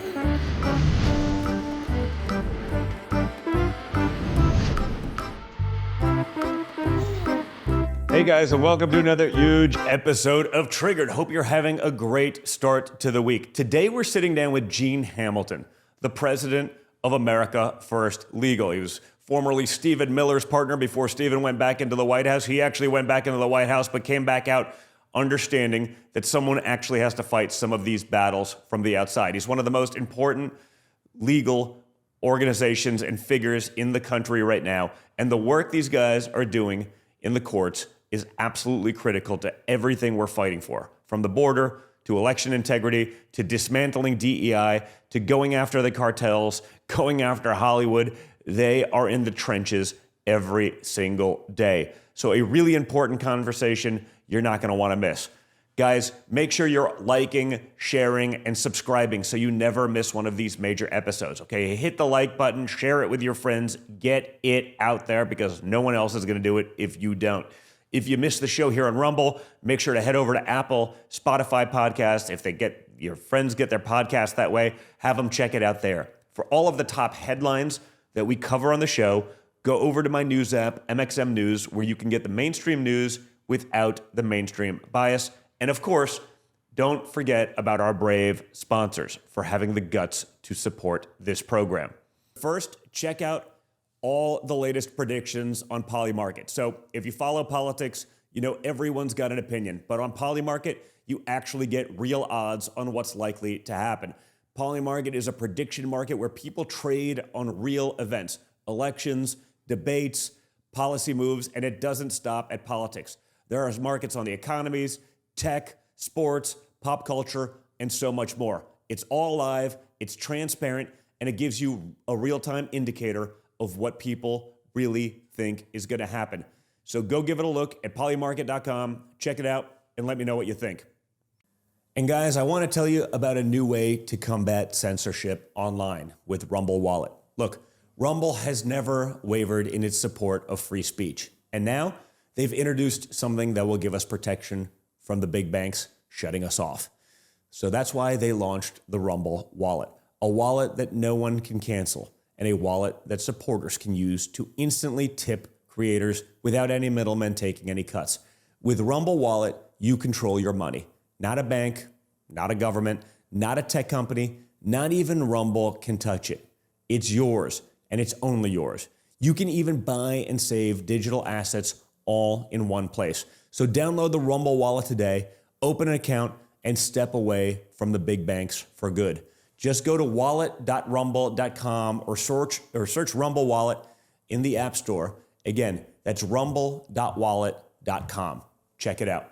Hey guys, and welcome to another huge episode of Triggered. Hope you're having a great start to the week. Today we're sitting down with Gene Hamilton, the president of America First Legal. He was formerly Stephen Miller's partner before Stephen went back into the White House. He actually went back into the White House but came back out understanding that someone actually has to fight some of these battles from the outside. He's one of the most important legal organizations and figures in the country right now. And the work these guys are doing in the courts is absolutely critical to everything we're fighting for, from the border to election integrity to dismantling DEI to going after the cartels, going after Hollywood. They are in the trenches every single day. So a really important conversation you're not going to want to miss. Guys, make sure you're liking, sharing, and subscribing so you never miss one of these major episodes, okay? Hit the like button, share it with your friends, get it out there because no one else is going to do it if you don't. If you missed the show here on Rumble, make sure to head over to Apple, Spotify podcasts. If your friends get their podcast that way, have them check it out there. For all of the top headlines that we cover on the show, go over to my news app, MXM News, where you can get the mainstream news without the mainstream bias. And of course, don't forget about our brave sponsors for having the guts to support this program. First, check out all the latest predictions on Polymarket. So if you follow politics, you know everyone's got an opinion. But on Polymarket, you actually get real odds on what's likely to happen. Polymarket is a prediction market where people trade on real events, elections, debates, policy moves, and it doesn't stop at politics. There are markets on the economies, tech, sports, pop culture, and so much more. It's all live, it's transparent, and it gives you a real-time indicator of what people really think is going to happen. So go give it a look at polymarket.com, check it out, and let me know what you think. And guys, I want to tell you about a new way to combat censorship online with Rumble Wallet. Look, Rumble has never wavered in its support of free speech. And now they've introduced something that will give us protection from the big banks shutting us off. So that's why they launched the Rumble Wallet, a wallet that no one can cancel, and a wallet that supporters can use to instantly tip creators without any middlemen taking any cuts. With Rumble Wallet, you control your money. Not a bank, not a government, not a tech company, not even Rumble can touch it. It's yours, and it's only yours. You can even buy and save digital assets all in one place. So download the Rumble Wallet today, open an account, and step away from the big banks for good. Just go to wallet.rumble.com or search Rumble Wallet in the App Store. Again, that's rumble.wallet.com. Check it out.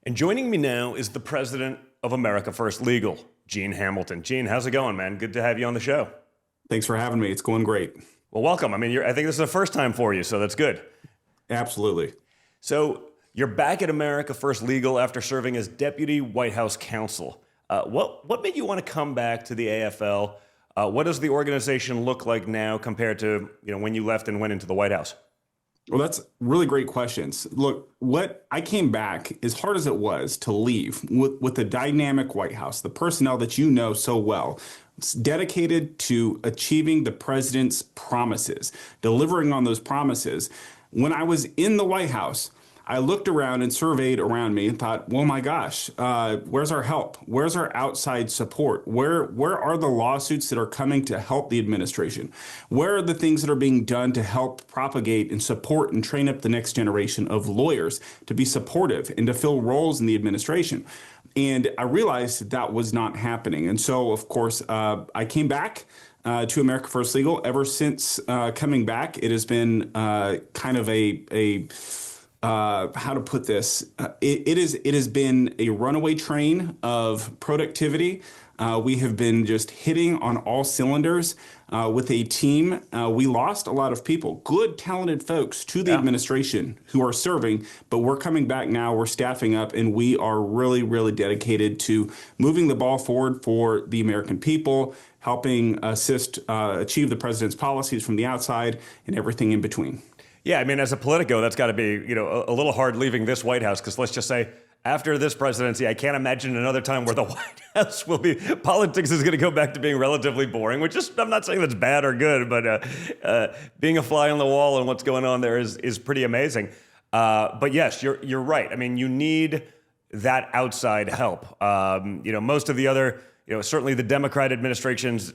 And joining me now is the president of America First Legal, Gene Hamilton. Gene, how's it going, man? Good to have you on the show. Thanks for having me. It's going great. Well, welcome. I mean, I think this is the first time for you, so that's good. Absolutely. So you're back at America First Legal after serving as deputy White House counsel. What made you want to come back to the AFL? What does the organization look like now compared to when you left and went into the White House? Well, that's really great questions. Look, what I came back, as hard as it was to leave, with the dynamic White House, the personnel that you know so well, it's dedicated to achieving the president's promises, delivering on those promises. When I was in the White House, I looked around and surveyed around me and thought, well, my gosh, where's our help? Where's our outside support? Where are the lawsuits that are coming to help the administration? Where are the things that are being done to help propagate and support and train up the next generation of lawyers to be supportive and to fill roles in the administration? And I realized that was not happening. And so, of course, I came back to America First Legal. Ever since coming back, it has been kind of how to put this? It has been a runaway train of productivity. We have been just hitting on all cylinders with a team. We lost a lot of people, good, talented folks to the administration who are serving, but we're coming back now. We're staffing up, and we are really, really dedicated to moving the ball forward for the American people, helping assist achieve the president's policies from the outside and everything in between. Yeah, I mean, as a Politico, that's got to be, a little hard leaving this White House because let's just say after this presidency, I can't imagine another time where the White House will be, politics is going to go back to being relatively boring, which is, I'm not saying that's bad or good, but being a fly on the wall and what's going on there is pretty amazing. But yes, you're right. I mean, you need that outside help. Most of the other, certainly the Democrat administrations,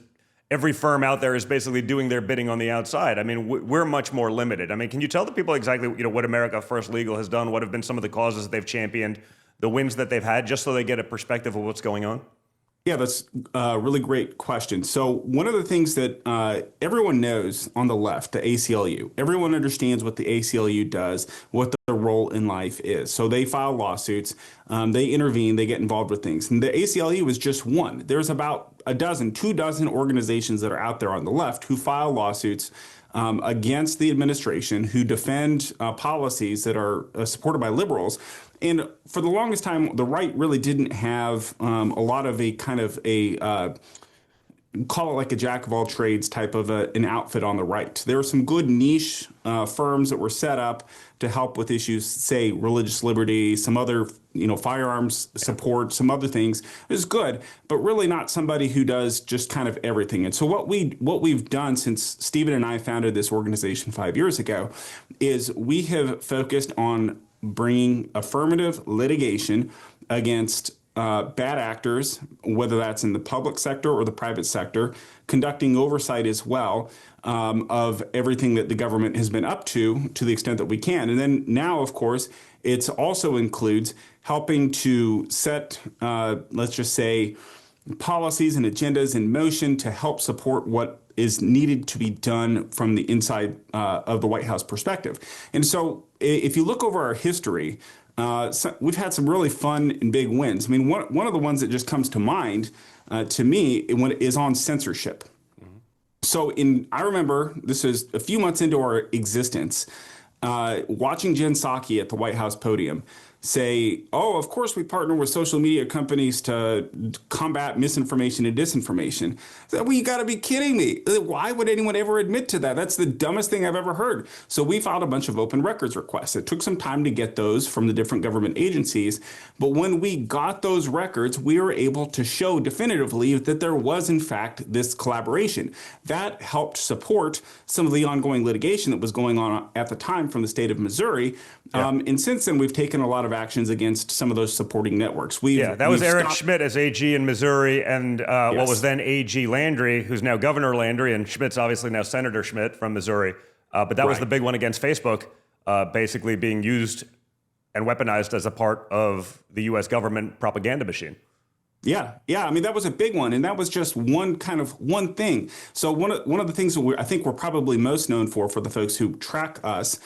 every firm out there is basically doing their bidding on the outside. I mean, we're much more limited. I mean, can you tell the people exactly, what America First Legal has done? What have been some of the causes that they've championed, the wins that they've had, just so they get a perspective of what's going on? Yeah, that's a really great question. So one of the things that everyone knows on the left, the ACLU, everyone understands what the ACLU does, what their role in life is. So they file lawsuits, they intervene, they get involved with things. And the ACLU is just one. There's about 2 dozen organizations that are out there on the left who file lawsuits against the administration, who defend policies that are supported by liberals. And for the longest time, the right really didn't have a lot of a kind of call it like a jack of all trades type of an outfit on the right. There were some good niche firms that were set up to help with issues, say religious liberty, some other, firearms support, some other things. Is good, but really not somebody who does just kind of everything. And so what we've done since Stephen and I founded this organization 5 years ago is we have focused on bringing affirmative litigation against bad actors, whether that's in the public sector or the private sector, conducting oversight as well of everything that the government has been up to the extent that we can. And then now, of course, it also includes helping to set, let's just say, policies and agendas in motion to help support what is needed to be done from the inside of the White House perspective. And so if you look over our history, we've had some really fun and big wins. I mean, one of the ones that just comes to mind to me is on censorship. Mm-hmm. So I remember this is a few months into our existence, watching Jen Psaki at the White House podium say, oh, of course we partner with social media companies to combat misinformation and disinformation. Well, you got to be kidding me. Why would anyone ever admit to that? That's the dumbest thing I've ever heard. So we filed a bunch of open records requests. It took some time to get those from the different government agencies. But when we got those records, we were able to show definitively that there was, in fact, this collaboration. That helped support some of the ongoing litigation that was going on at the time from the state of Missouri. Yeah. And since then, we've taken a lot of actions against some of those supporting networks. That was Eric Schmidt as AG in Missouri, and what was then AG Landry, who's now Governor Landry, and Schmidt's obviously now Senator Schmidt from Missouri. But that was the big one against Facebook, basically being used and weaponized as a part of the U.S. government propaganda machine. Yeah. I mean, that was a big one, and that was just one thing. So one of the things that I think we're probably most known for the folks who track us,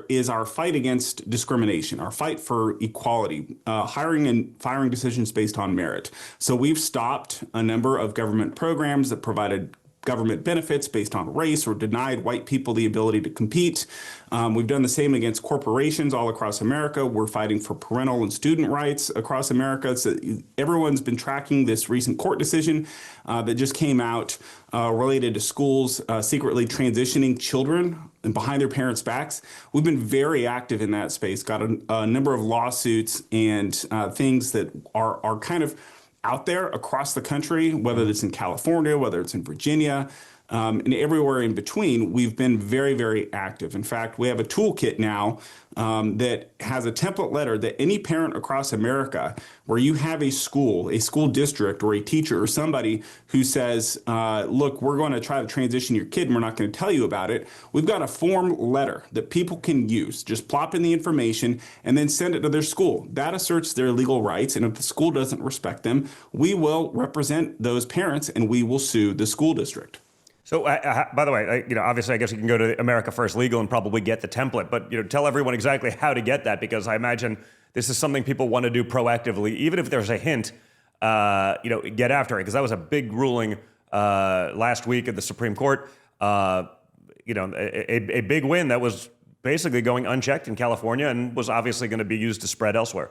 is our fight against discrimination, our fight for equality, hiring and firing decisions based on merit. So we've stopped a number of government programs that provided government benefits based on race or denied white people the ability to compete. We've done the same against corporations all across America. We're fighting for parental and student rights across America. So everyone's been tracking this recent court decision that just came out related to schools secretly transitioning children behind their parents' backs. We've been very active in that space, got a number of lawsuits and things that are kind of out there across the country, whether it's in California, whether it's in Virginia, and everywhere in between. We've been very, very active. In fact, we have a toolkit now that has a template letter that any parent across America, where you have a school district, or a teacher or somebody who says, look, we're going to try to transition your kid and we're not going to tell you about it. We've got a form letter that people can use. Just plop in the information and then send it to their school. That asserts their legal rights. And if the school doesn't respect them, we will represent those parents and we will sue the school district. So, by the way, obviously, I guess you can go to America First Legal and probably get the template, but tell everyone exactly how to get that, because I imagine this is something people want to do proactively, even if there's a hint. Get after it, because that was a big ruling last week at the Supreme Court. A big win that was basically going unchecked in California and was obviously going to be used to spread elsewhere.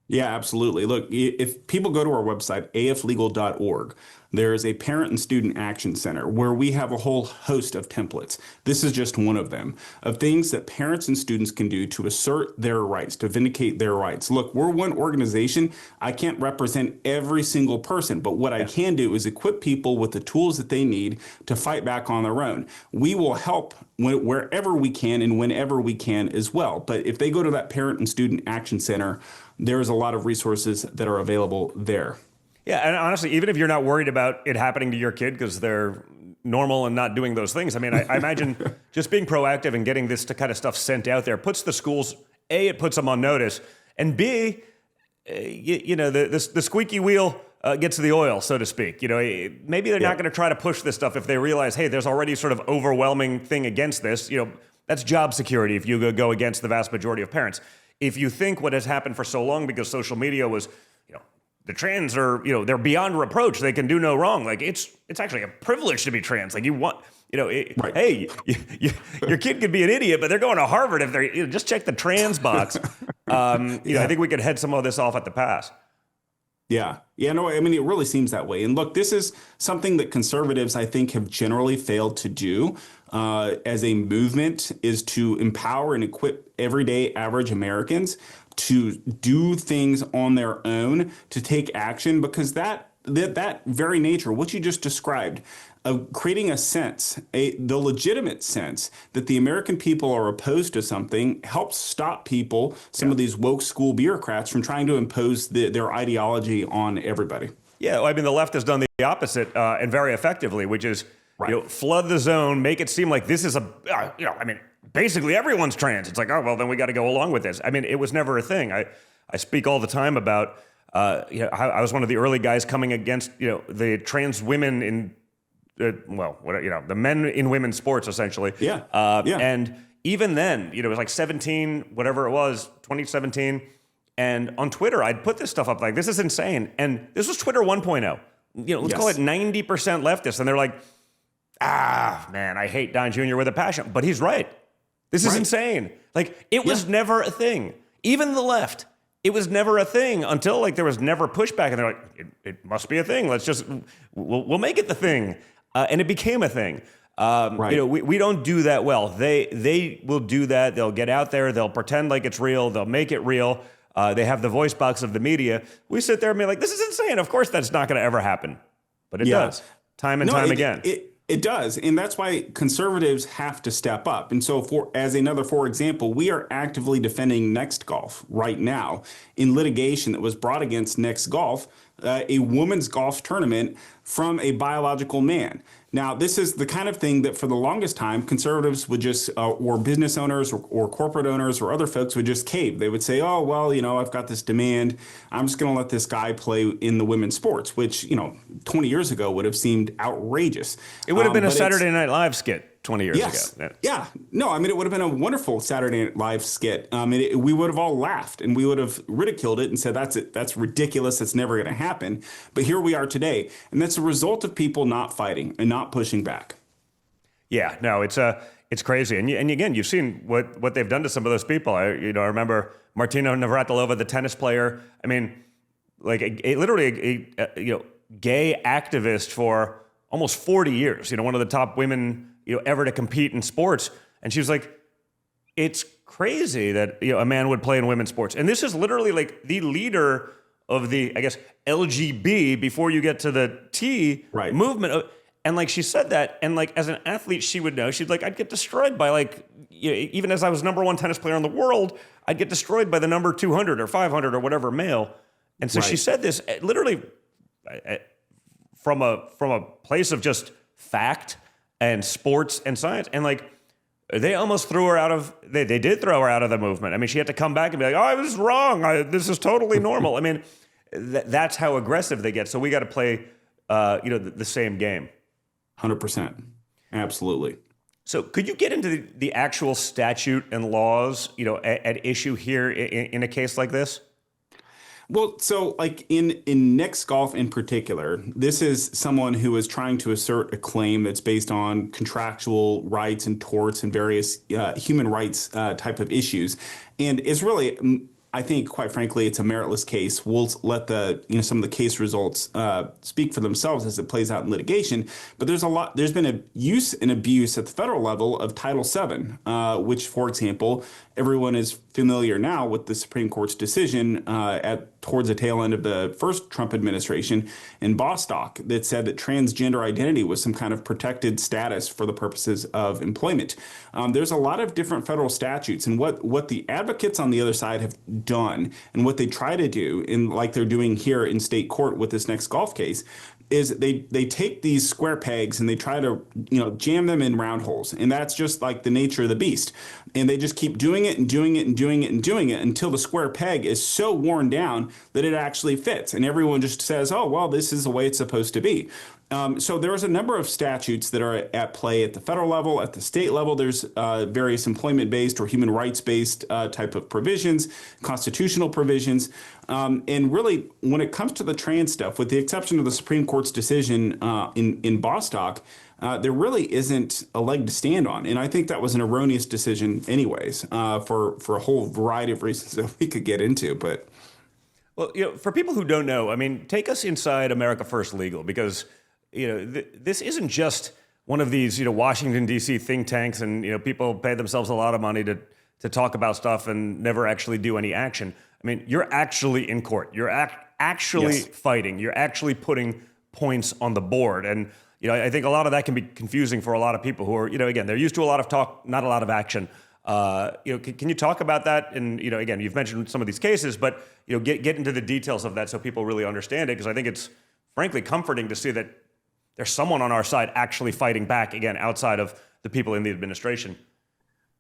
Yeah, absolutely. Look, if people go to our website, aflegal.org, there is a parent and student action center where we have a whole host of templates. This is just one of them, of things that parents and students can do to assert their rights, to vindicate their rights. Look, we're one organization. I can't represent every single person, but what I can do is equip people with the tools that they need to fight back on their own. We will help wherever we can and whenever we can as well. But if they go to that parent and student action center, there's a lot of resources that are available there. Yeah, and honestly, even if you're not worried about it happening to your kid because they're normal and not doing those things, I mean, I imagine just being proactive and getting this kind of stuff sent out there puts the schools, A, it puts them on notice, and B, the squeaky wheel gets the oil, so to speak. Maybe they're not going to try to push this stuff if they realize, hey, there's already sort of overwhelming thing against this. That's job security if you go against the vast majority of parents. If you think what has happened for so long because social media was, the trans are, they're beyond reproach. They can do no wrong. Like it's actually a privilege to be trans. Like you want, Right. hey, your kid could be an idiot, but they're going to Harvard if they're, just check the trans box. I think we could head some of this off at the pass. Yeah. Yeah, no, I mean, it really seems that way. And look, this is something that conservatives, I think, have generally failed to do as a movement, is to empower and equip everyday average Americans to do things on their own, to take action, because that very nature, what you just described, of creating a sense, the legitimate sense that the American people are opposed to something, helps stop people, some of these woke school bureaucrats, from trying to impose their ideology on everybody. Yeah, well, I mean, the left has done the opposite and very effectively, which is flood the zone, make it seem like this is basically everyone's trans. It's like, oh, well, then we got to go along with this. I mean, it was never a thing. I speak all the time about, I was one of the early guys coming against, the trans women in, the men in women's sports, essentially. Yeah. And even then, it was like 2017. And on Twitter, I'd put this stuff up like, this is insane. And this was Twitter 1.0. Let's call it 90% leftist. And they're like, man, I hate Don Jr. with a passion. But he's right. This is insane. Like, it was never a thing. Even the left, it was never a thing until like there was never pushback. And they're like, it must be a thing. Let's just, we'll make it the thing. And it became a thing. We don't do that well. They will do that. They'll get out there. They'll pretend like it's real. They'll make it real. They have the voice box of the media. We sit there and be like, this is insane. Of course, that's not going to ever happen. But it does. Time and time again. It does. And that's why conservatives have to step up. And so for example, we are actively defending Next Golf right now in litigation that was brought against Next Golf, a women's golf tournament from a biological man. Now, this is the kind of thing that for the longest time, conservatives would just, or business owners or corporate owners or other folks would just cave. They would say, oh, well, I've got this demand. I'm just going to let this guy play in the women's sports, which, 20 years ago would have seemed outrageous. It would have been a Saturday Night Live skit 20 years ago. Yeah. No, I mean, it would have been a wonderful Saturday Night Live skit. We would have all laughed and we would have ridiculed it and said, that's ridiculous. That's never going to happen. But here we are today. And that's a result of people not fighting and not pushing back. Yeah, no, it's crazy. And again, you've seen what they've done to some of those people. I remember Martina Navratilova, the tennis player. I mean, like literally a gay activist for almost 40 years, one of the top women, ever to compete in sports. And she was like, it's crazy that, a man would play in women's sports. And this is literally like the leader of the, I guess, LGB before you get to the T movement. And like she said that, and like as an athlete, she would know, she'd like, I'd get destroyed by like, even as I was number one tennis player in the world, I'd get destroyed by the number 200 or 500 or whatever male. And so she said this literally from a place of just fact and sports and science. And like, they almost threw her out of, they did throw her out of the movement. I mean, she had to come back and be like, oh, I was wrong. This is totally normal. I mean, that's how aggressive they get. So we got to play, the same game. 100%. Absolutely. So could you get into the actual statute and laws, at issue here in a case like this? Well, so like in Next Golf in particular, this is someone who is trying to assert a claim that's based on contractual rights and torts and various human rights type of issues. And it's really, I think, quite frankly, it's a meritless case. We'll let some of the case results speak for themselves as it plays out in litigation. But there's been a use and abuse at the federal level of Title VII, which, for example, everyone is familiar now with the Supreme Court's decision towards the tail end of the first Trump administration in Bostock that said that transgender identity was some kind of protected status for the purposes of employment. There's a lot of different federal statutes, and what the advocates on the other side have done and what they try to do, like they're doing here in state court with this next golf case, is they take these square pegs and they try to jam them in round holes, and that's just like the nature of the beast. And they just keep doing it and doing it and doing it and doing it until the square peg is so worn down that it actually fits, and everyone just says, "Oh, well, this is the way it's supposed to be." So there's a number of statutes that are at play at the federal level. At the state level, there's various employment-based or human rights-based type of provisions, constitutional provisions. And really, when it comes to the trans stuff, with the exception of the Supreme Court's decision in Bostock, there really isn't a leg to stand on. And I think that was an erroneous decision anyways, for a whole variety of reasons that we could get into. But well, for people who don't know, I mean, take us inside America First Legal, because this isn't just one of these, Washington, D.C. think tanks, and, people pay themselves a lot of money to talk about stuff and never actually do any action. I mean, you're actually in court. You're actually Yes. fighting. You're actually putting points on the board. And, I think a lot of that can be confusing for a lot of people who are, again, they're used to a lot of talk, not a lot of action. Can you talk about that? And, again, you've mentioned some of these cases, but, get into the details of that so people really understand it, because I think it's frankly comforting to see that there's someone on our side actually fighting back, again, outside of the people in the administration.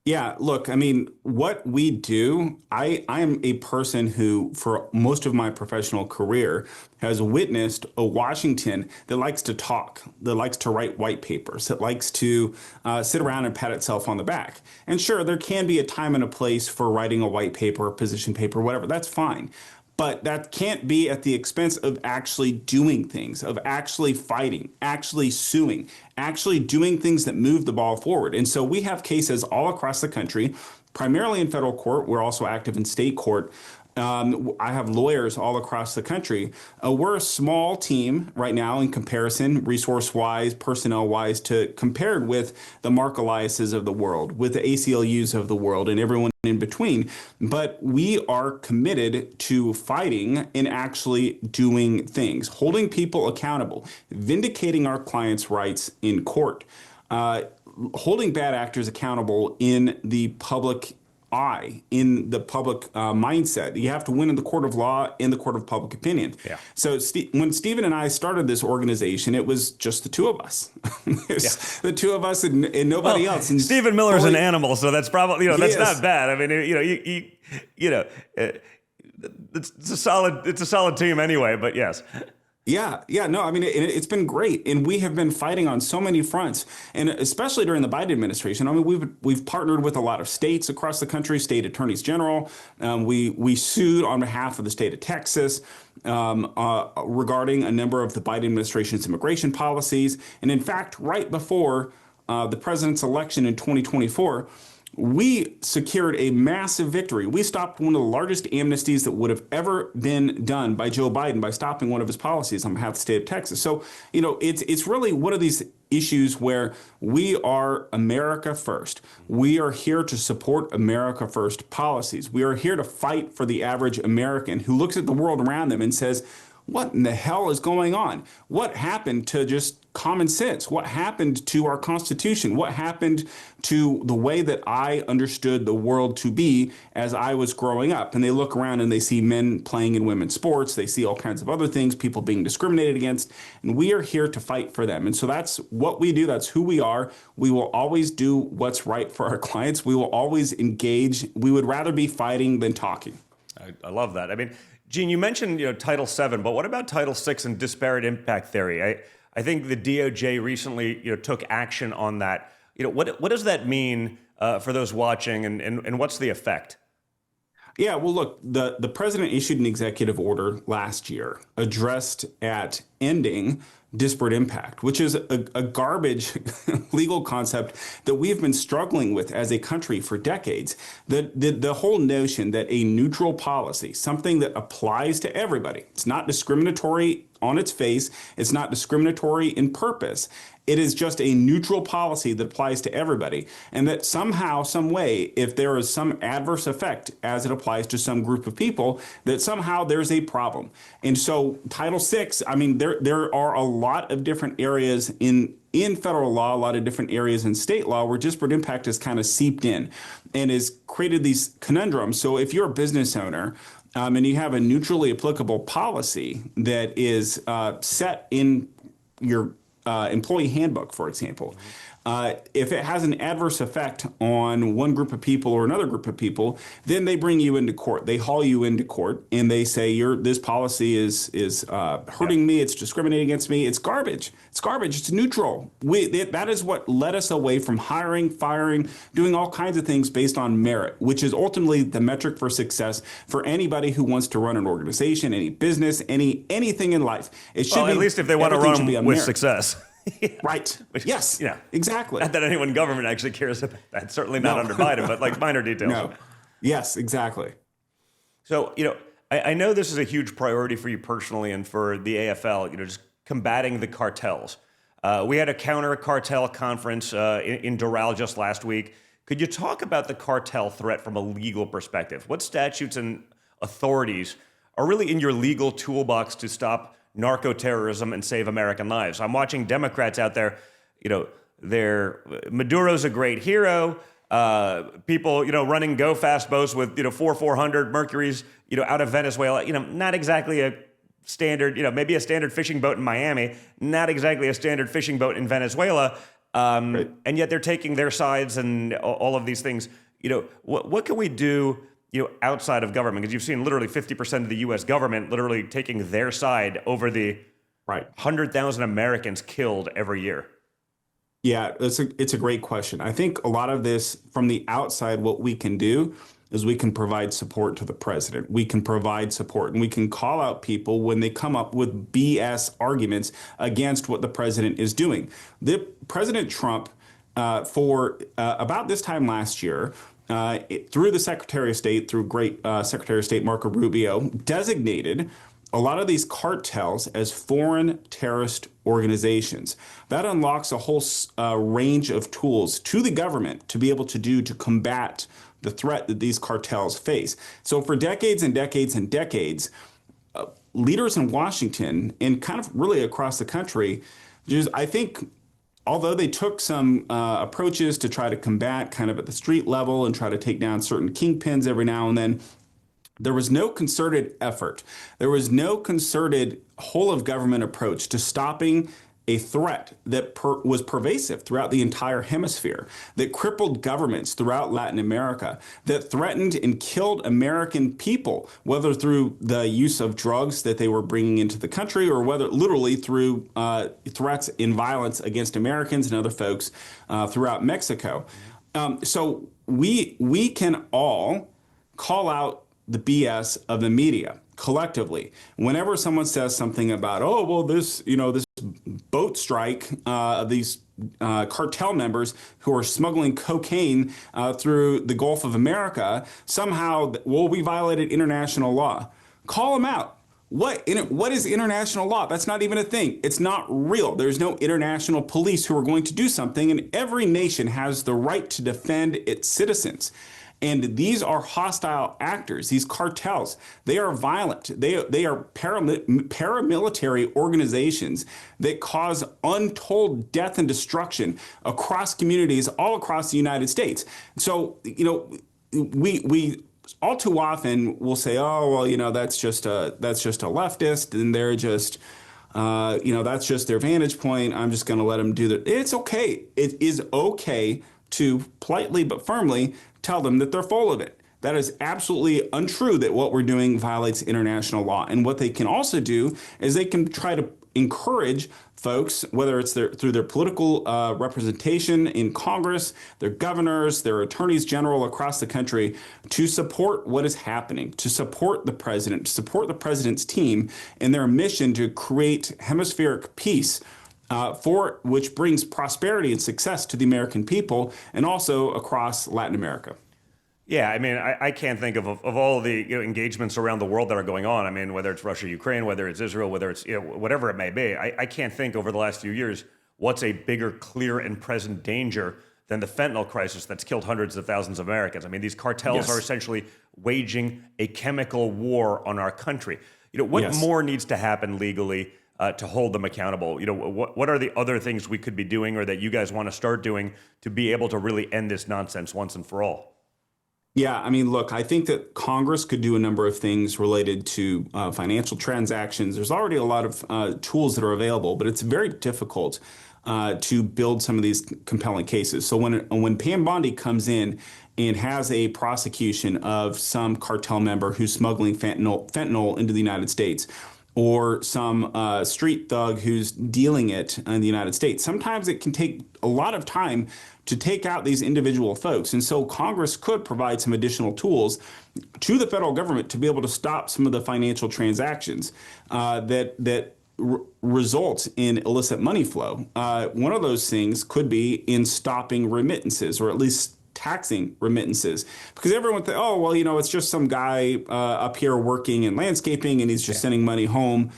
yeah, look, I mean, what we do, I am a person who, for most of my professional career, has witnessed a Washington that likes to talk, that likes to write white papers, that likes to sit around and pat itself on the back. And sure, there can be a time and a place for writing a white paper, a position paper, whatever. That's fine. But that can't be at the expense of actually doing things, of actually fighting, actually suing, actually doing things that move the ball forward. And so we have cases all across the country, primarily in federal court. We're also active in state court. I have lawyers all across the country. We're a small team right now in comparison, resource-wise, personnel-wise, compared with the Mark Eliases of the world, with the ACLUs of the world, and everyone in between. But we are committed to fighting and actually doing things, holding people accountable, vindicating our clients' rights in court, holding bad actors accountable in the public eye, in the public mindset. You have to win in the court of law, in the court of public opinion. Yeah. So when Stephen and I started this organization, it was just the two of us. The two of us and nobody else. And Stephen Miller's an animal, so that's probably, that's not bad. I mean, it's a solid team anyway, but yes. Yeah, no, I mean, it's been great, and we have been fighting on so many fronts, and especially during the Biden administration. I mean, we've partnered with a lot of states across the country, state attorneys general. We sued on behalf of the state of Texas regarding a number of the Biden administration's immigration policies, and in fact, right before the president's election in 2024. We secured a massive victory. We stopped one of the largest amnesties that would have ever been done by Joe Biden by stopping one of his policies on behalf of the state of Texas. So, it's really one of these issues where we are America first. We are here to support America first policies. We are here to fight for the average American who looks at the world around them and says, what in the hell is going on? What happened to just common sense? What happened to our Constitution? What happened to the way that I understood the world to be as I was growing up? And they look around and they see men playing in women's sports. They see all kinds of other things, people being discriminated against. And we are here to fight for them. And so that's what we do. That's who we are. We will always do what's right for our clients. We will always engage. We would rather be fighting than talking. I love that. I mean, Gene, you mentioned Title VII, but what about Title VI and disparate impact theory? I think the DOJ recently took action on that. What does that mean for those watching, and what's the effect? Yeah, well, look, the president issued an executive order last year addressed at ending disparate impact, which is a garbage legal concept that we've been struggling with as a country for decades. The whole notion that a neutral policy, something that applies to everybody, it's not discriminatory on its face, it's not discriminatory in purpose. It is just a neutral policy that applies to everybody. And that somehow, some way, if there is some adverse effect as it applies to some group of people, that somehow there's a problem. And so Title VI, I mean, there are a lot of different areas in federal law, a lot of different areas in state law where disparate impact has kind of seeped in and has created these conundrums. So if you're a business owner, and you have a neutrally applicable policy that is set in your employee handbook, for example, if it has an adverse effect on one group of people or another group of people, then they bring you into court. They haul you into court and they say this policy is hurting me. It's discriminating against me. It's garbage. It's garbage. It's neutral. That is what led us away from hiring, firing, doing all kinds of things based on merit, which is ultimately the metric for success for anybody who wants to run an organization, any business, anything in life. It should be, at least if they want to run with merit. Success. Yeah. Right. Yes. Yeah. Exactly. Not that anyone in government actually cares about that. Certainly not under Biden, but like minor details. No. Yes, exactly. So, I know this is a huge priority for you personally and for the AFL, just combating the cartels. We had a counter-cartel conference in Doral just last week. Could you talk about the cartel threat from a legal perspective? What statutes and authorities are really in your legal toolbox to stop narco-terrorism and save American lives? I'm watching Democrats out there, Maduro's a great hero. People, running go-fast boats with, 400 Mercuries, out of Venezuela, not exactly a standard, maybe a standard fishing boat in Miami, not exactly a standard fishing boat in Venezuela. Right. And yet they're taking their sides and all of these things. What can we do outside of government? Because you've seen literally 50% of the U.S. government literally taking their side over the 100,000 Americans killed every year. Yeah, it's a great question. I think a lot of this from the outside, what we can do is we can provide support to the president. We can provide support and we can call out people when they come up with BS arguments against what the president is doing. President Trump, for about this time last year, through the Secretary of State, through great Secretary of State Marco Rubio, designated a lot of these cartels as foreign terrorist organizations. That unlocks a whole range of tools to the government to be able to combat the threat that these cartels face. So for decades and decades and decades, leaders in Washington and kind of really across the country, I think, although they took some approaches to try to combat kind of at the street level and try to take down certain kingpins every now and then, there was no concerted effort. There was no concerted whole of government approach to stopping a threat that was pervasive throughout the entire hemisphere, that crippled governments throughout Latin America, that threatened and killed American people, whether through the use of drugs that they were bringing into the country or whether literally through threats and violence against Americans and other folks throughout Mexico. So we can all call out the BS of the media collectively. Whenever someone says something about, this boat strike of these cartel members who are smuggling cocaine through the Gulf of America, somehow, we violated international law. Call them out. What is international law? That's not even a thing. It's not real. There's no international police who are going to do something, and every nation has the right to defend its citizens. And these are hostile actors, these cartels. They are violent. They are paramilitary organizations that cause untold death and destruction across communities all across the United States. So, we all too often will say, that's just a leftist and they're just, that's just their vantage point. I'm just going to let them do that. It's okay. It is okay to politely but firmly tell them that they're full of it. That is absolutely untrue, that what we're doing violates international law. And what they can also do is they can try to encourage folks, whether it's through their political representation in Congress, their governors, their attorneys general across the country, to support what is happening, to support the president, to support the president's team in their mission to create hemispheric peace. For which brings prosperity and success to the American people and also across Latin America. Yeah, I mean, I can't think of all the engagements around the world that are going on. I mean, whether it's Russia, Ukraine, whether it's Israel, whether it's whatever it may be. I can't think over the last few years what's a bigger, clear, and present danger than the fentanyl crisis that's killed hundreds of thousands of Americans. I mean, these cartels are essentially waging a chemical war on our country. What more needs to happen legally to hold them accountable? What are the other things we could be doing or that you guys want to start doing to be able to really end this nonsense once and for all? Yeah, I mean, look, I think that Congress could do a number of things related to financial transactions. There's already a lot of tools that are available, but it's very difficult to build some of these compelling cases. So when Pam Bondi comes in and has a prosecution of some cartel member who's smuggling fentanyl into the United States, or some street thug who's dealing it in the United States, sometimes it can take a lot of time to take out these individual folks. And so Congress could provide some additional tools to the federal government to be able to stop some of the financial transactions that results in illicit money flow. One of those things could be in stopping remittances, or at least taxing remittances, because everyone thinks, oh, well, it's just some guy up here working in landscaping and he's just sending money home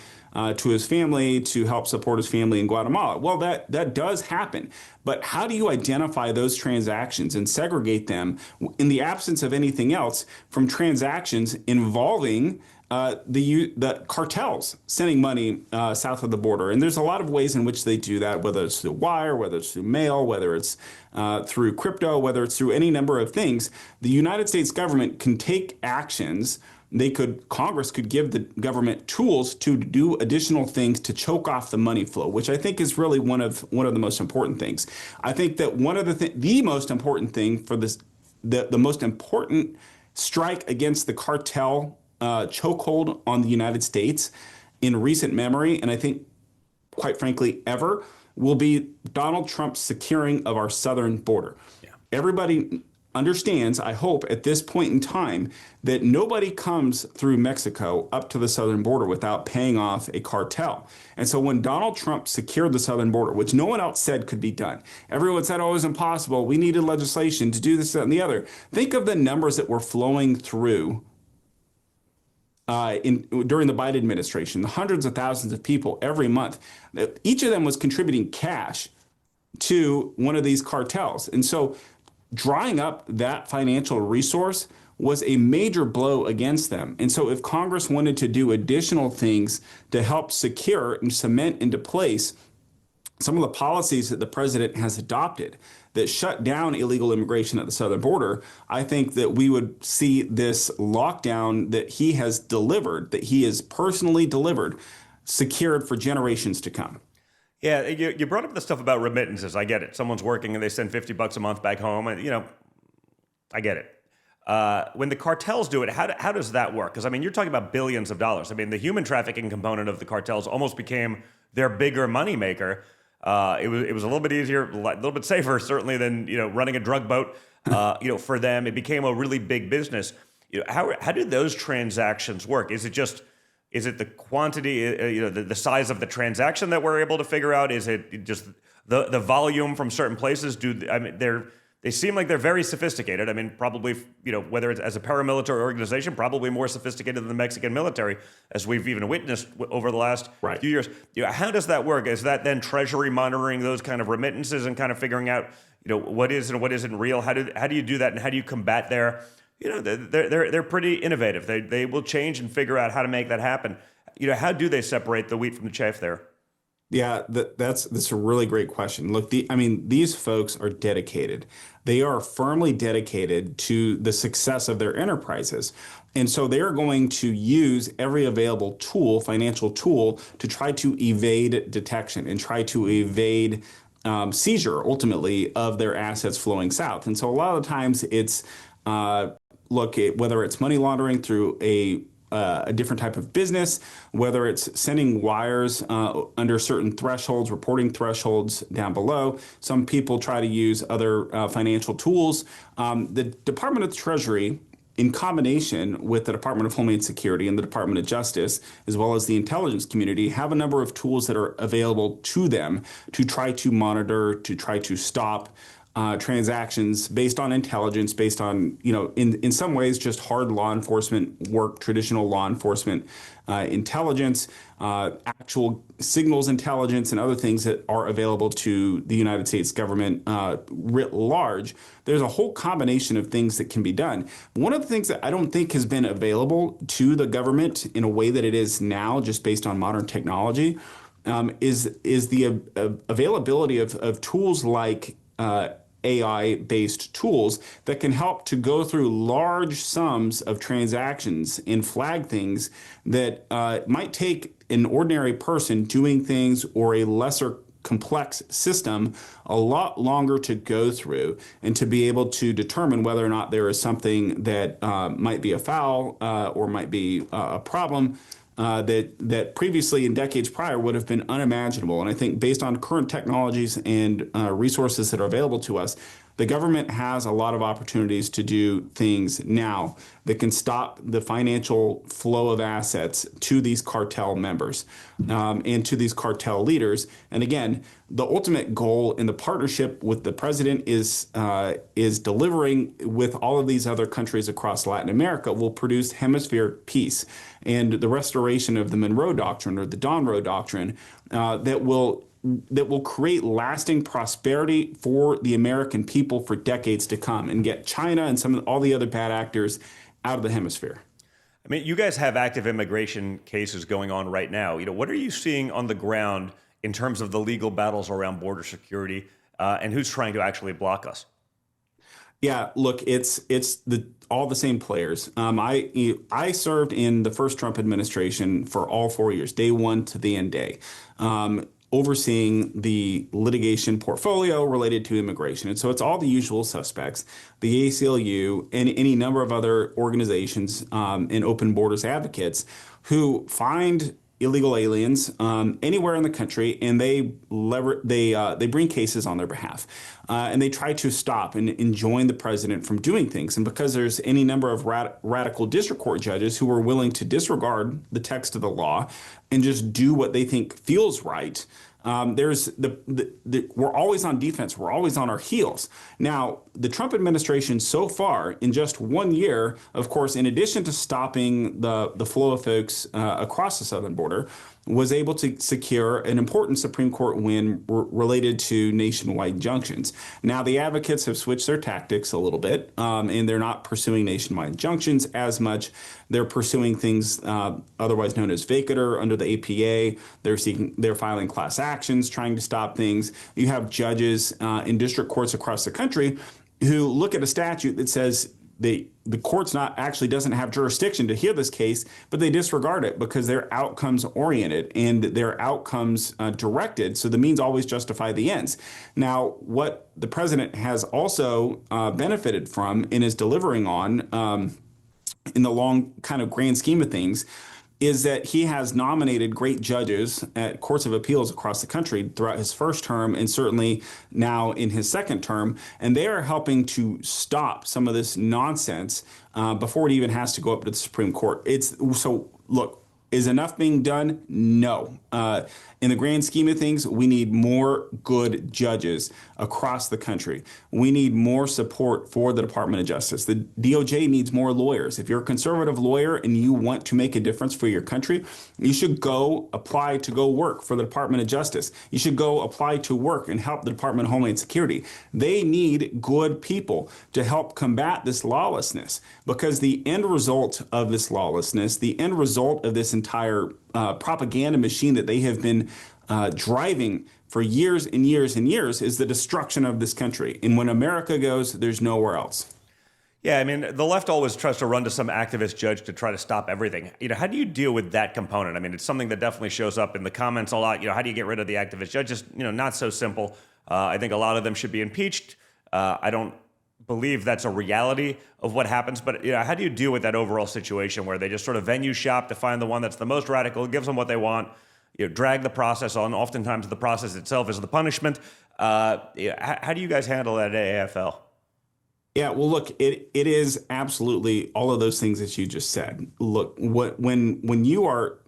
to his family to help support his family in Guatemala. Well, that does happen. But how do you identify those transactions and segregate them in the absence of anything else from transactions involving the cartels sending money south of the border? And there's a lot of ways in which they do that, whether it's through wire, whether it's through mail, whether it's through crypto, whether it's through any number of things. The United States government can take actions. Congress could give the government tools to do additional things to choke off the money flow, which I think is really one of the most important things. I think that one of the most important thing for this, the most important strike against the cartel chokehold on the United States in recent memory, and I think, quite frankly, ever, will be Donald Trump's securing of our southern border. Yeah. Everybody understands, I hope, at this point in time, that nobody comes through Mexico up to the southern border without paying off a cartel. And so when Donald Trump secured the southern border, which no one else said could be done, everyone said, oh, it was impossible. We needed legislation to do this, that, and the other. Think of the numbers that were flowing through during the Biden administration, the hundreds of thousands of people every month. Each of them was contributing cash to one of these cartels. And so drying up that financial resource was a major blow against them. And so if Congress wanted to do additional things to help secure and cement into place some of the policies that the president has adopted that shut down illegal immigration at the southern border, I think that we would see this lockdown that he has delivered, that he has personally delivered, secured for generations to come. Yeah, you brought up the stuff about remittances. I get it. Someone's working and they send $50 a month back home, and I get it. When the cartels do it, how does that work? Because I mean, you're talking about billions of dollars. I mean, the human trafficking component of the cartels almost became their bigger moneymaker. It was a little bit easier, a little bit safer, certainly, than running a drug boat. For them, it became a really big business. How do those transactions work? Is it the quantity, the size of the transaction that we're able to figure out? Is it just the volume from certain places? They seem like they're very sophisticated. I mean, probably, whether it's as a paramilitary organization, probably more sophisticated than the Mexican military, as we've even witnessed over the last few years. How does that work? Is that then Treasury monitoring those kind of remittances and kind of figuring out, what is and what isn't real? How do you do that, and how do you combat their? They're pretty innovative. They will change and figure out how to make that happen. How do they separate the wheat from the chaff there? Yeah, that's a really great question. Look, these folks are dedicated. They are firmly dedicated to the success of their enterprises. And so they are going to use every available tool, financial tool, to try to evade detection and try to evade seizure, ultimately, of their assets flowing south. And so a lot of times it's, whether it's money laundering through a a different type of business, whether it's sending wires under certain thresholds, reporting thresholds down below. Some people try to use other financial tools. The Department of the Treasury, in combination with the Department of Homeland Security and the Department of Justice, as well as the intelligence community, have a number of tools that are available to them to try to monitor, to try to stop transactions based on intelligence, based on, in some ways, just hard law enforcement work, traditional law enforcement intelligence, actual signals intelligence, and other things that are available to the United States government writ large. There's a whole combination of things that can be done. One of the things that I don't think has been available to the government in a way that it is now, just based on modern technology, is the availability of tools like AI-based tools that can help to go through large sums of transactions and flag things that might take an ordinary person doing things or a lesser complex system a lot longer to go through, and to be able to determine whether or not there is something that might be a foul or might be a problem that previously in decades prior would have been unimaginable. And I think based on current technologies and resources that are available to us, the government has a lot of opportunities to do things now that can stop the financial flow of assets to these cartel members and to these cartel leaders. And again, the ultimate goal in the partnership with the president is delivering with all of these other countries across Latin America will produce hemispheric peace and the restoration of the Monroe Doctrine or the Monroe Doctrine that will create lasting prosperity for the American people for decades to come, and get China and all the other bad actors out of the hemisphere. I mean, you guys have active immigration cases going on right now. What are you seeing on the ground in terms of the legal battles around border security and who's trying to actually block us? Yeah, look, it's all the same players. I served in the first Trump administration for all 4 years, day one to the end day, overseeing the litigation portfolio related to immigration. And so it's all the usual suspects, the ACLU and any number of other organizations and open borders advocates who find illegal aliens anywhere in the country, and they bring cases on their behalf, and they try to stop and enjoin the president from doing things. And because there's any number of radical district court judges who are willing to disregard the text of the law and just do what they think feels right, we're always on defense. We're always on our heels. Now, the Trump administration so far, in just 1 year, of course, in addition to stopping the flow of folks across the southern border, was able to secure an important Supreme Court win related to nationwide injunctions. Now, the advocates have switched their tactics a little bit, and they're not pursuing nationwide injunctions as much. They're pursuing things otherwise known as vacatur under the APA. They're filing class actions, trying to stop things. You have judges in district courts across the country who look at a statute that says the court's not actually doesn't have jurisdiction to hear this case, but they disregard it because they're outcomes oriented and they're outcomes directed. So the means always justify the ends. Now, what the president has also benefited from and is delivering on in the long kind of grand scheme of things is that he has nominated great judges at courts of appeals across the country throughout his first term and certainly now in his second term. And they are helping to stop some of this nonsense before it even has to go up to the Supreme Court. Look, is enough being done? No. In the grand scheme of things, we need more good judges across the country. We need more support for the Department of Justice. The DOJ needs more lawyers. If you're a conservative lawyer and you want to make a difference for your country, you should go apply to go work for the Department of Justice. You should go apply to work and help the Department of Homeland Security. They need good people to help combat this lawlessness, because the end result of this lawlessness, the end result of this entire propaganda machine that they have been driving for years and years and years is the destruction of this country. And when America goes, there's nowhere else. Yeah, I mean, the left always tries to run to some activist judge to try to stop everything. How do you deal with that component? I mean, it's something that definitely shows up in the comments a lot. How do you get rid of the activist judges? Not so simple. I think a lot of them should be impeached. I don't believe that's a reality of what happens, but how do you deal with that overall situation where they just sort of venue shop to find the one that's the most radical, gives them what they want, drag the process on. Oftentimes the process itself is the punishment. How do you guys handle that at AFL? Yeah, well, look, it is absolutely all of those things that you just said. Look, when you are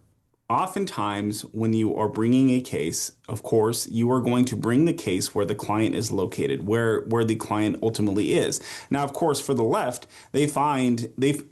oftentimes when you are bringing a case, of course, you are going to bring the case where the client is located, where the client ultimately is. Now, of course, for the left, they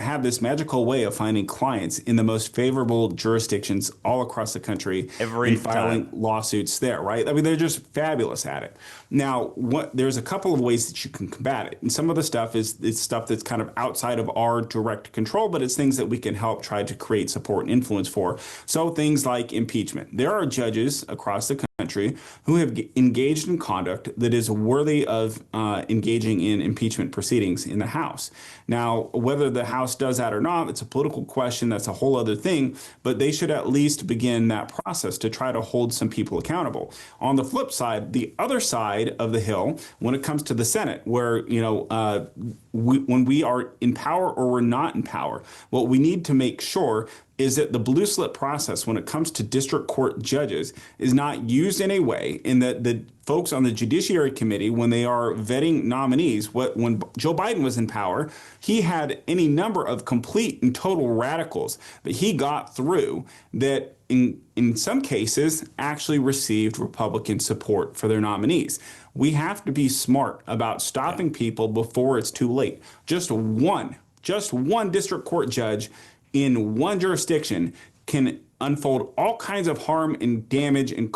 have this magical way of finding clients in the most favorable jurisdictions all across the country and filing lawsuits there, right? I mean, they're just fabulous at it. Now, there's a couple of ways that you can combat it. And some of the stuff is stuff that's kind of outside of our direct control, but it's things that we can help try to create support and influence for. So things like impeachment. There are judges across the country who have engaged in conduct that is worthy of engaging in impeachment proceedings in the House. Now, whether the House does that or not, it's a political question. That's a whole other thing. But they should at least begin that process to try to hold some people accountable. On the flip side, the other side of the hill, when it comes to the Senate, where when we are in power or we're not in power, what we need to make sure is that the blue slip process when it comes to district court judges is not used in a way in that the folks on the Judiciary Committee, when they are vetting nominees, when Joe Biden was in power, he had any number of complete and total radicals that he got through that in some cases actually received Republican support for their nominees. We have to be smart about stopping people before it's too late. Just one district court judge in one jurisdiction can unfold all kinds of harm and damage and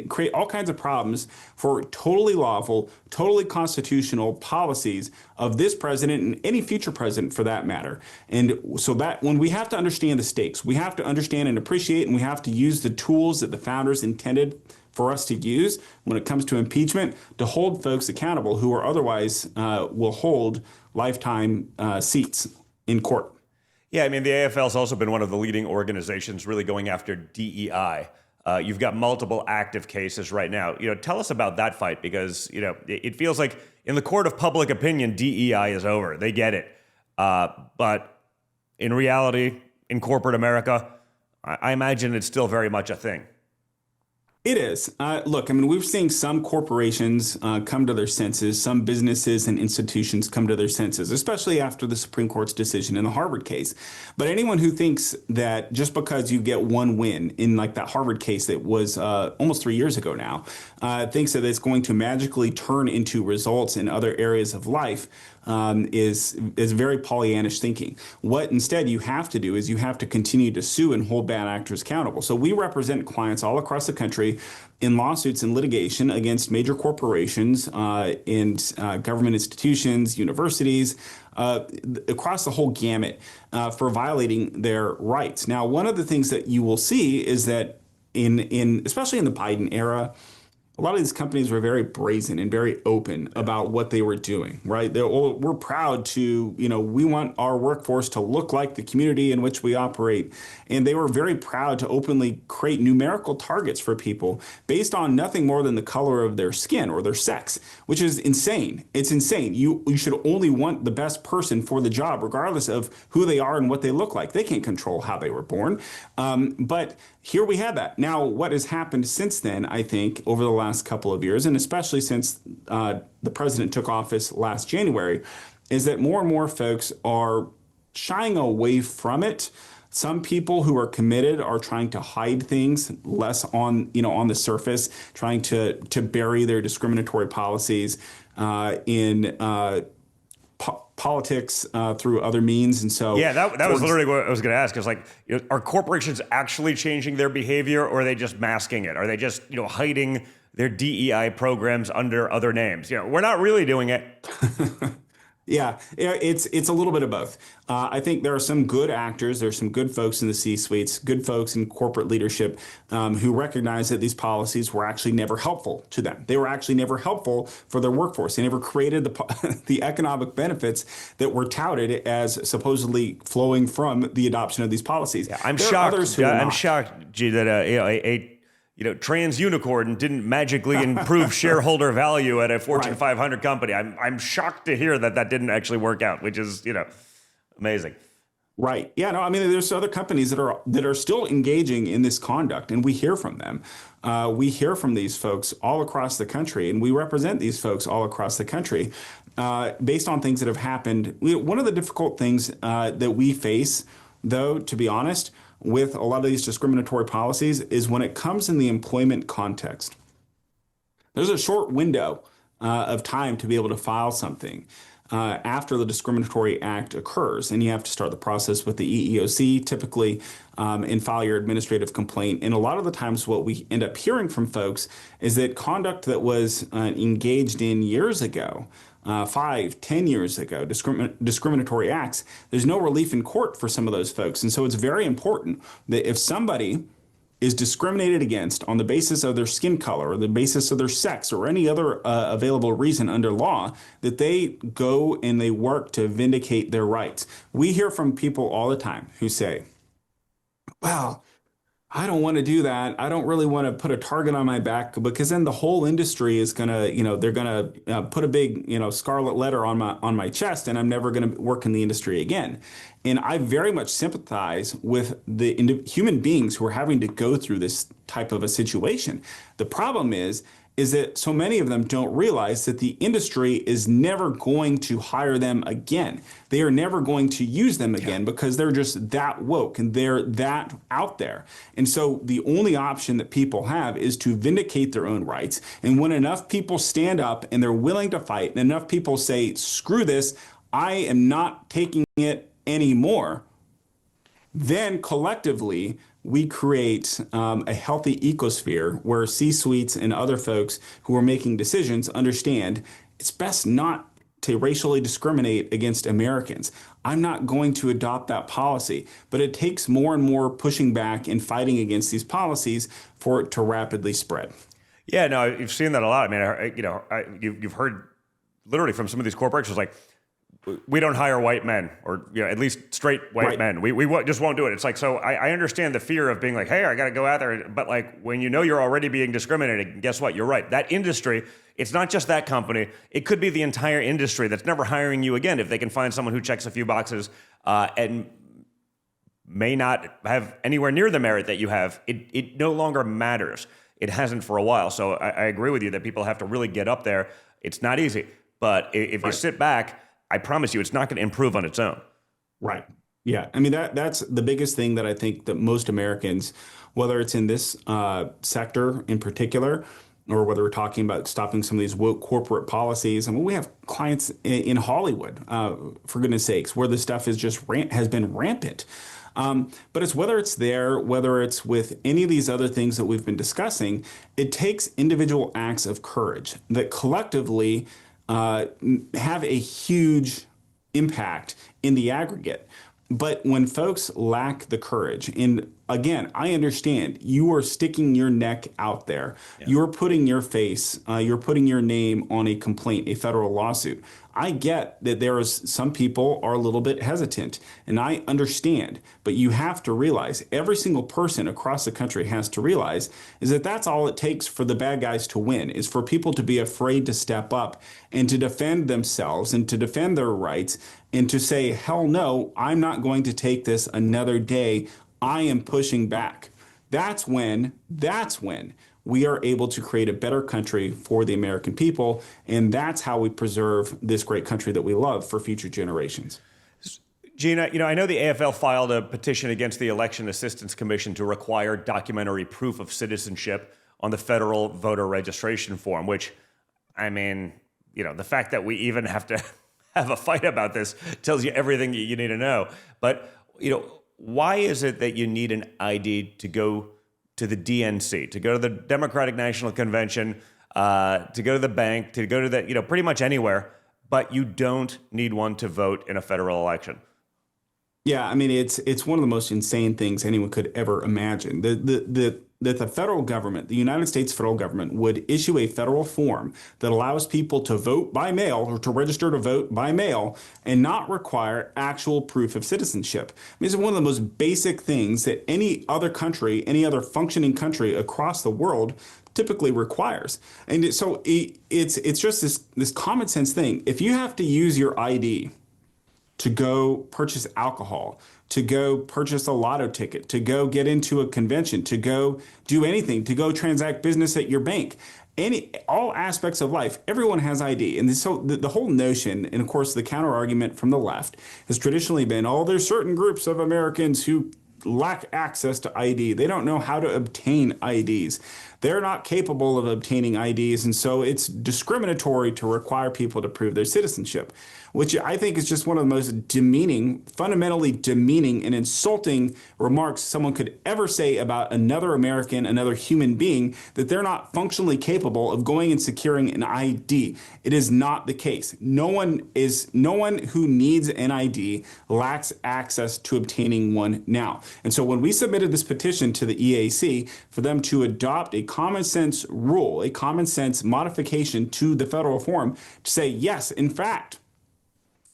create all kinds of problems for totally lawful, totally constitutional policies of this president and any future president for that matter. And so that when we have to understand the stakes, we have to understand and appreciate, and we have to use the tools that the founders intended for us to use when it comes to impeachment to hold folks accountable who are otherwise will hold lifetime seats in court. Yeah, I mean, the AFL has also been one of the leading organizations really going after DEI. You've got multiple active cases right now. Tell us about that fight because, it feels like in the court of public opinion, DEI is over. They get it. But in reality, in corporate America, I imagine it's still very much a thing. It is. Look, I mean, we've seen some corporations come to their senses, some businesses and institutions come to their senses, especially after the Supreme Court's decision in the Harvard case. But anyone who thinks that just because you get one win in like that Harvard case that was almost 3 years ago now, thinks that it's going to magically turn into results in other areas of life is very Pollyannish thinking. What instead you have to do is you have to continue to sue and hold bad actors accountable. So we represent clients all across the country in lawsuits and litigation against major corporations and government institutions, universities, across the whole gamut for violating their rights. Now, one of the things that you will see is that especially in the Biden era, a lot of these companies were very brazen and very open about what they were doing, right? We're proud to, we want our workforce to look like the community in which we operate. And they were very proud to openly create numerical targets for people based on nothing more than the color of their skin or their sex, which is insane. It's insane. You should only want the best person for the job, regardless of who they are and what they look like. They can't control how they were born. But here we have that. Now, what has happened since then, I think, over the last couple of years, and especially since the president took office last January, is that more and more folks are shying away from it. Some people who are committed are trying to hide things less on the surface, trying to bury their discriminatory policies in politics through other means. And so that was literally what I was going to ask is are corporations actually changing their behavior or are they just masking it? Are they just hiding their DEI programs under other names? We're not really doing it. Yeah, it's a little bit of both. I think there are some good actors, there's some good folks in the C-suites, good folks in corporate leadership who recognize that these policies were actually never helpful to them. They were actually never helpful for their workforce. They never created the economic benefits that were touted as supposedly flowing from the adoption of these policies. Yeah, I'm shocked, G, that trans unicorn didn't magically improve shareholder value at a Fortune Right. 500 company. I'm shocked to hear that didn't actually work out, which is, amazing. Right. Yeah. No. I mean, there's other companies that are still engaging in this conduct, and we hear from them. We hear from these folks all across the country, and we represent these folks all across the country, based on things that have happened. One of the difficult things that we face, though, to be honest, with a lot of these discriminatory policies, is when it comes in the employment context. There's a short window of time to be able to file something after the discriminatory act occurs, and you have to start the process with the EEOC typically, and file your administrative complaint. And a lot of the times what we end up hearing from folks is that conduct that was engaged in years ago, 5, 10 years ago, discriminatory acts, there's no relief in court for some of those folks. And so it's very important that if somebody is discriminated against on the basis of their skin color or the basis of their sex or any other available reason under law, that they go and they work to vindicate their rights. We hear from people all the time who say, well, I don't want to do that. I don't really want to put a target on my back, because then the whole industry is going to, they're going to put a big, scarlet letter on my chest, and I'm never going to work in the industry again. And I very much sympathize with the human beings who are having to go through this type of a situation. The problem is that so many of them don't realize that the industry is never going to hire them again. They are never going to use them again because they're just that woke and they're that out there. And so the only option that people have is to vindicate their own rights. And when enough people stand up and they're willing to fight, and enough people say, screw this, I am not taking it anymore, then collectively we create a healthy ecosphere where C-suites and other folks who are making decisions understand it's best not to racially discriminate against Americans. I'm not going to adopt that policy, but it takes more and more pushing back and fighting against these policies for it to rapidly spread. Yeah, no, you've seen that a lot. I mean, you've heard literally from some of these corporations like, we don't hire white men, or at least straight white men. We just won't do it. It's like, so I understand the fear of being like, hey, I got to go out there. But like, when you're already being discriminated, guess what? You're right. That industry, it's not just that company. It could be the entire industry that's never hiring you again if they can find someone who checks a few boxes and may not have anywhere near the merit that you have. It no longer matters. It hasn't for a while. So I agree with you that people have to really get up there. It's not easy. But if you sit back, I promise you, it's not going to improve on its own. Right. Yeah. I mean, that's the biggest thing that I think that most Americans, whether it's in this sector in particular, or whether we're talking about stopping some of these woke corporate policies. I mean, we have clients in Hollywood, for goodness sakes, where the stuff is just has been rampant. But it's whether it's there, whether it's with any of these other things that we've been discussing, it takes individual acts of courage that collectively have a huge impact in the aggregate. But when folks lack the courage, and again, I understand you are sticking your neck out there. Yeah. You're putting your face, you're putting your name on a complaint, a federal lawsuit. I get that some people are a little bit hesitant, and I understand, but you have to realize, every single person across the country has to realize, is that that's all it takes for the bad guys to win, is for people to be afraid to step up and to defend themselves and to defend their rights and to say, hell no, I'm not going to take this another day. I am pushing back. That's when we are able to create a better country for the American people. And that's how we preserve this great country that we love for future generations. Gina, I know the AFL filed a petition against the Election Assistance Commission to require documentary proof of citizenship on the federal voter registration form, which, I mean, the fact that we even have to have a fight about this tells you everything you need to know. But, why is it that you need an ID to go to the DNC, to go to the Democratic National Convention, to go to the bank, to go to the, pretty much anywhere, but you don't need one to vote in a federal election? Yeah, I mean, it's one of the most insane things anyone could ever imagine. The the federal government, the United States federal government, would issue a federal form that allows people to vote by mail or to register to vote by mail and not require actual proof of citizenship. I mean, it's one of the most basic things that any other country, any other functioning country across the world typically requires. And so it's just this common sense thing. If you have to use your ID to go purchase alcohol, to go purchase a lotto ticket, to go get into a convention, to go do anything, to go transact business at your bank, all aspects of life, everyone has ID. And so the whole notion, and of course the counter argument from the left, has traditionally been, oh, there's certain groups of Americans who lack access to ID. They don't know how to obtain IDs. They're not capable of obtaining IDs, and so it's discriminatory to require people to prove their citizenship, which I think is just one of the most demeaning, fundamentally demeaning and insulting remarks someone could ever say about another American, another human being, that they're not functionally capable of going and securing an ID. It is not the case. No one who needs an ID lacks access to obtaining one now. And so when we submitted this petition to the EAC for them to adopt a common sense rule, a common sense modification to the federal form to say, yes, in fact,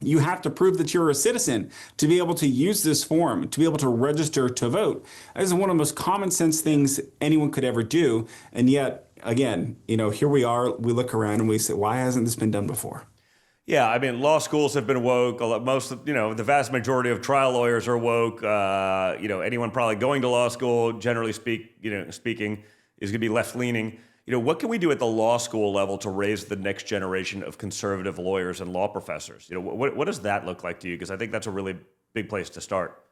you have to prove that you're a citizen to be able to use this form, to be able to register to vote. That is one of the most common sense things anyone could ever do. And yet, again, here we are, we look around and we say, why hasn't this been done before? Yeah, I mean, law schools have been woke. The vast majority of trial lawyers are woke. Anyone probably going to law school, generally speaking, is going to be left-leaning. What can we do at the law school level to raise the next generation of conservative lawyers and law professors? What does that look like to you? Because I think that's a really big place to start.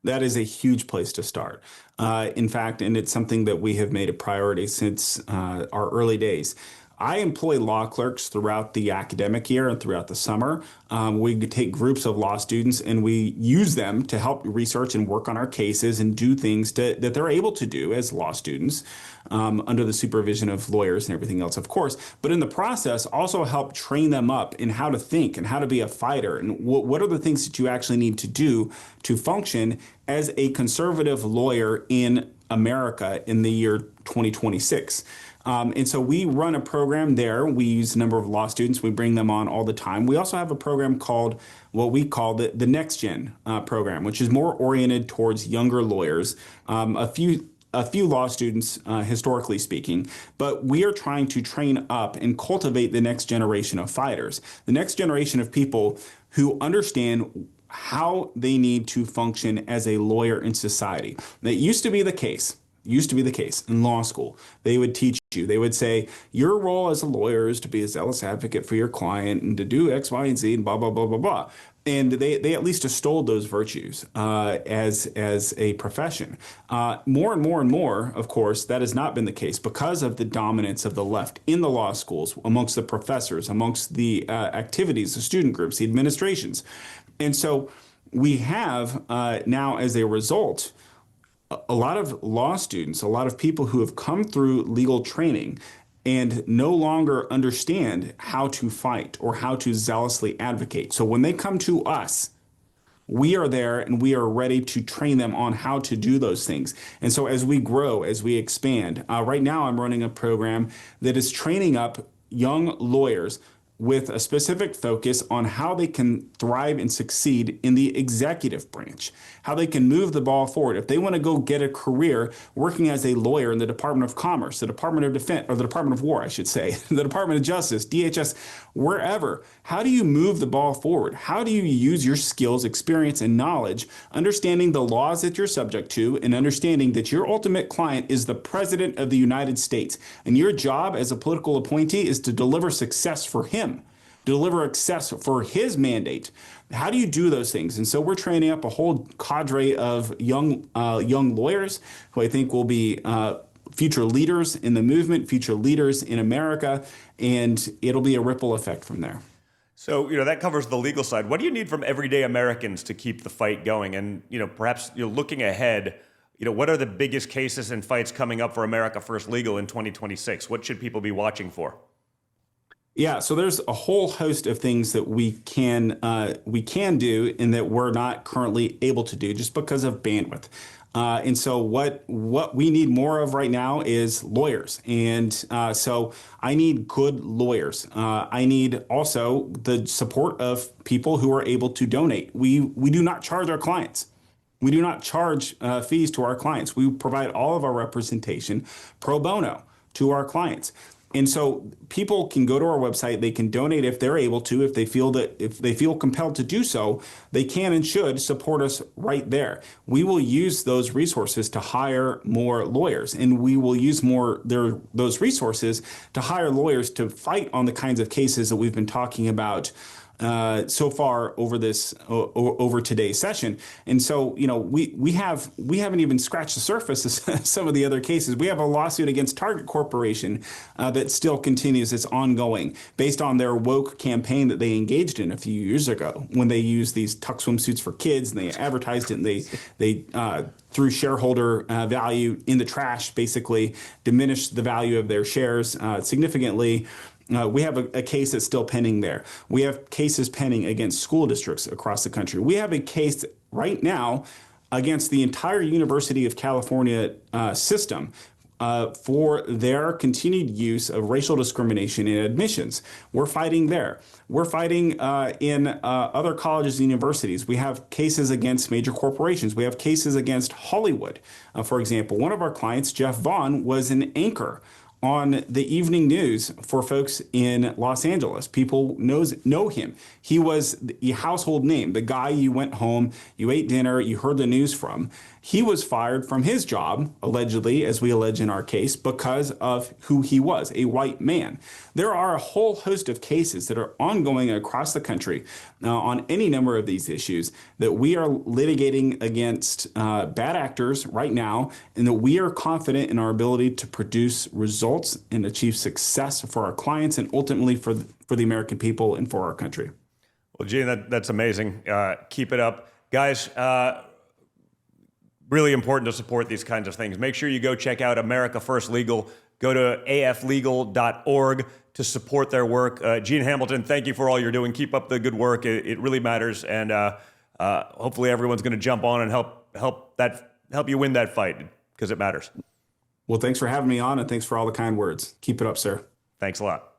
That is a huge place to start. In fact, and it's something that we have made a priority since our early days. I employ law clerks throughout the academic year and throughout the summer. We take groups of law students and we use them to help research and work on our cases and do things that they're able to do as law students under the supervision of lawyers and everything else, of course. But in the process, also help train them up in how to think and how to be a fighter and what are the things that you actually need to do to function as a conservative lawyer in America in the year 2026. And so we run a program there. We use a number of law students. We bring them on all the time. We also have a program called what we call the Next Gen program, which is more oriented towards younger lawyers, a few law students, historically speaking, but we are trying to train up and cultivate the next generation of fighters, the next generation of people who understand how they need to function as a lawyer in society. That used to be the case in law school. They would teach you, they would say, your role as a lawyer is to be a zealous advocate for your client and to do X, Y, and Z and blah, blah, blah, blah, blah. And they at least extolled those virtues as a profession. More and more and more, of course, that has not been the case because of the dominance of the left in the law schools, amongst the professors, amongst the activities, the student groups, the administrations. And so we have now, as a result, a lot of law students, a lot of people who have come through legal training and no longer understand how to fight or how to zealously advocate. So when they come to us, we are there and we are ready to train them on how to do those things. And so as we grow, as we expand, right now I'm running a program that is training up young lawyers with a specific focus on how they can thrive and succeed in the executive branch, how they can move the ball forward. If they want to go get a career working as a lawyer in the Department of Commerce, the Department of Defense, or the Department of War, I should say, the Department of Justice, DHS, wherever, how do you move the ball forward? How do you use your skills, experience, and knowledge, understanding the laws that you're subject to and understanding that your ultimate client is the President of the United States, and your job as a political appointee is to deliver success for him, deliver success for his mandate. How do you do those things? And so we're training up a whole cadre of young lawyers who I think will be future leaders in the movement, future leaders in America, and it'll be a ripple effect from there. So, that covers the legal side. What do you need from everyday Americans to keep the fight going? And, perhaps looking ahead, what are the biggest cases and fights coming up for America First Legal in 2026? What should people be watching for? Yeah, so there's a whole host of things that we can do and that we're not currently able to do just because of bandwidth. And so what we need more of right now is lawyers. And so I need good lawyers. I need also the support of people who are able to donate. We do not charge our clients. We do not charge fees to our clients. We provide all of our representation pro bono to our clients. And so people can go to our website, they can donate if they're able to, if they feel compelled to do so, they can and should support us right there. We will use those resources to hire more lawyers, and we will use those resources to hire lawyers to fight on the kinds of cases that we've been talking about so far over today's session. And so, we haven't even scratched the surface of some of the other cases. We have a lawsuit against Target Corporation that still continues. It's ongoing based on their woke campaign that they engaged in a few years ago when they used these tuck swimsuits for kids and they advertised it and they through shareholder value in the trash, basically diminished the value of their shares significantly. We have a case that's still pending there. We have cases pending against school districts across the country. We have a case right now against the entire University of California system for their continued use of racial discrimination in admissions. We're fighting there. We're fighting in other colleges and universities. We have cases against major corporations. We have cases against Hollywood. For example, one of our clients, Jeff Vaughn, was an anchor on the evening news for folks in Los Angeles. People know him. He was the household name, the guy you went home, you ate dinner, you heard the news from. He was fired from his job, allegedly, as we allege in our case, because of who he was, a white man. There are a whole host of cases that are ongoing across the country on any number of these issues that we are litigating against bad actors right now, and that we are confident in our ability to produce results and achieve success for our clients and ultimately for the American people and for our country. Well, Gene, that's amazing. Keep it up. Guys, really important to support these kinds of things. Make sure you go check out America First Legal. Go to aflegal.org to support their work. Gene Hamilton, thank you for all you're doing. Keep up the good work. It really matters. And hopefully everyone's going to jump on and help you win that fight because it matters. Well, thanks for having me on, and thanks for all the kind words. Keep it up, sir. Thanks a lot.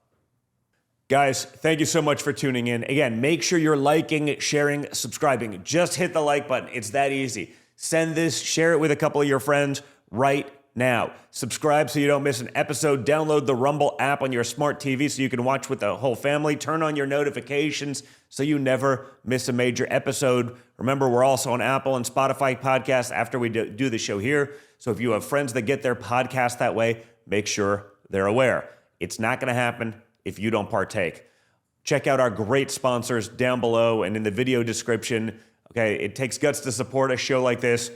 Guys, thank you so much for tuning in. Again, make sure you're liking, sharing, subscribing. Just hit the like button. It's that easy. Send this, share it with a couple of your friends right now. Subscribe so you don't miss an episode. Download the Rumble app on your smart TV so you can watch with the whole family. Turn on your notifications so you never miss a major episode. Remember, we're also on Apple and Spotify podcasts after we do the show here. So if you have friends that get their podcast that way, make sure they're aware. It's not going to happen if you don't partake. Check out our great sponsors down below and in the video description. Okay, it takes guts to support a show like this.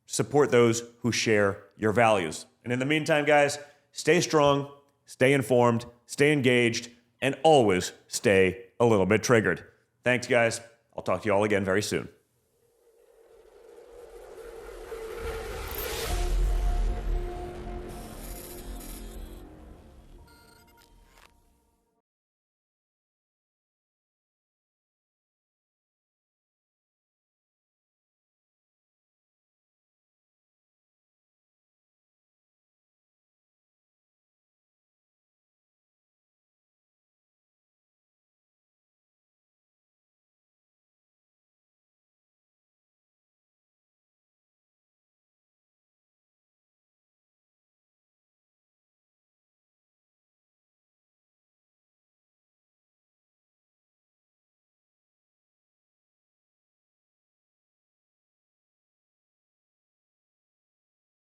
Support those who share your values. And in the meantime, guys, stay strong, stay informed, stay engaged, and always stay a little bit triggered. Thanks, guys. I'll talk to you all again very soon.